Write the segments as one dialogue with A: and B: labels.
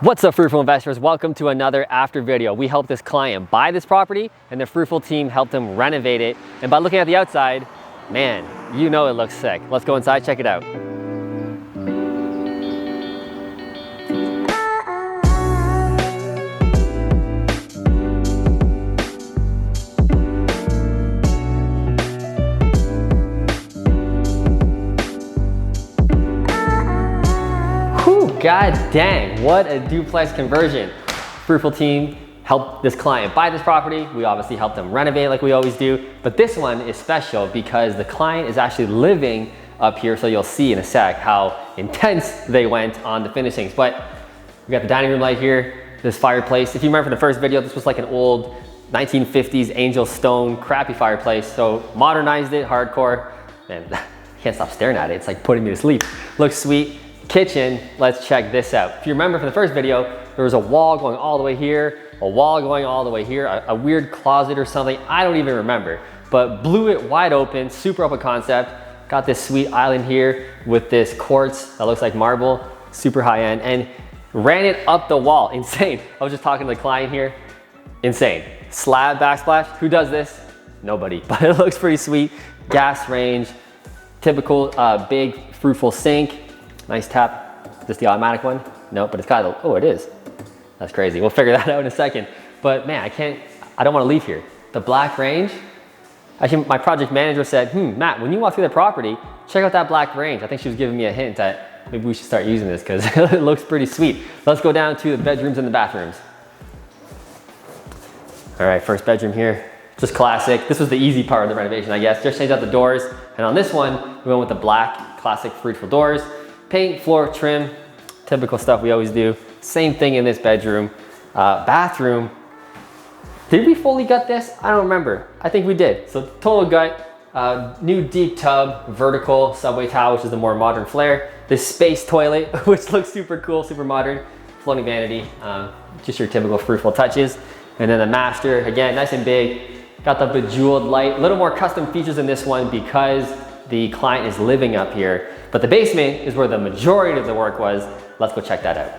A: What's up, Fruitful investors? Welcome to another after video. We helped this client buy this property and the Fruitful team helped him renovate it. And by looking at the outside, man, you know it looks sick. Let's go inside, check it out. God dang, what a duplex conversion. Fruitful team helped this client buy this property. We obviously helped them renovate like we always do, but this one is special because the client is actually living up here, so you'll see in a sec how intense they went on the finishings. But we got the dining room light here, this fireplace. If you remember from the first video, this was like an old 1950s angel stone crappy fireplace, so modernized it hardcore. Man, I can't stop staring at it. It's like putting me to sleep. Looks sweet. Kitchen, let's check this out. If you remember from the first video, there was a wall going all the way here, a wall going all the way here, a weird closet or something, I don't even remember, but blew it wide open, super open concept. Got this sweet island here with this quartz that looks like marble, super high end, and ran it up the wall, insane. I was just talking to the client here, insane. Slab backsplash, who does this? Nobody, but it looks pretty sweet. Gas range, typical big Fruitful sink. Nice tap. Is this the automatic one? No, but it's got a, oh, it is. That's crazy. We'll figure that out in a second. But man, I don't want to leave here. The black range, actually my project manager said, Matt, when you walk through the property, check out that black range. I think she was giving me a hint that maybe we should start using this because it looks pretty sweet. Let's go down to the bedrooms and the bathrooms. All right, first bedroom here, just classic. This was the easy part of the renovation, I guess. Just changed out the doors. And on this one, we went with the black classic Fruitful doors. Paint, floor, trim, typical stuff we always do. Same thing in this bedroom. Bathroom, did we fully gut this? I don't remember. I think we did. So total gut, new deep tub, vertical subway towel, which is the more modern flair. This space toilet, which looks super cool, super modern. Floating vanity, just your typical Fruitful touches. And then the master, again, nice and big. Got the bejeweled light, a little more custom features in this one because the client is living up here. But the basement is where the majority of the work was. Let's go check that out.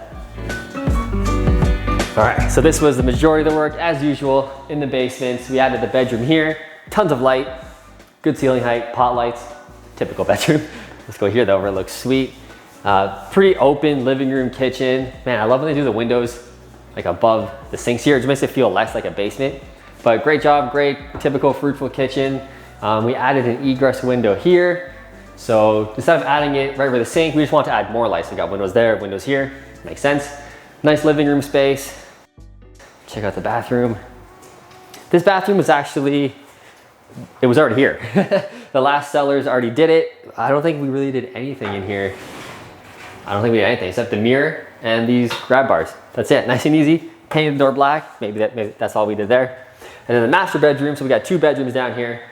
A: All right, so this was the majority of the work as usual in the basement. We added the bedroom here, tons of light, good ceiling height, pot lights, typical bedroom. Let's go here though, it looks sweet. Pretty open living room, kitchen. Man, I love when they do the windows like above the sinks here. It just makes it feel less like a basement. But great job, great typical Fruitful kitchen. We added an egress window here. So instead of adding it right over the sink, we just want to add more lights. We got windows there, windows here, makes sense. Nice living room space. Check out the bathroom. This bathroom was actually, it was already here. The last sellers already did it. I don't think we really did anything in here. I don't think we did anything except the mirror and these grab bars. That's it, nice and easy. Painted the door black, maybe that's all we did there. And then the master bedroom, so we got two bedrooms down here.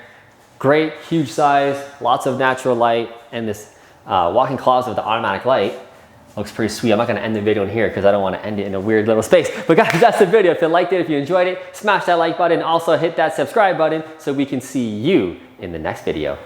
A: Great, huge size, lots of natural light, and this walk-in closet with the automatic light looks pretty sweet. I'm not gonna end the video in here because I don't wanna end it in a weird little space. But guys, that's the video. If you liked it, if you enjoyed it, smash that like button. Also hit that subscribe button so we can see you in the next video.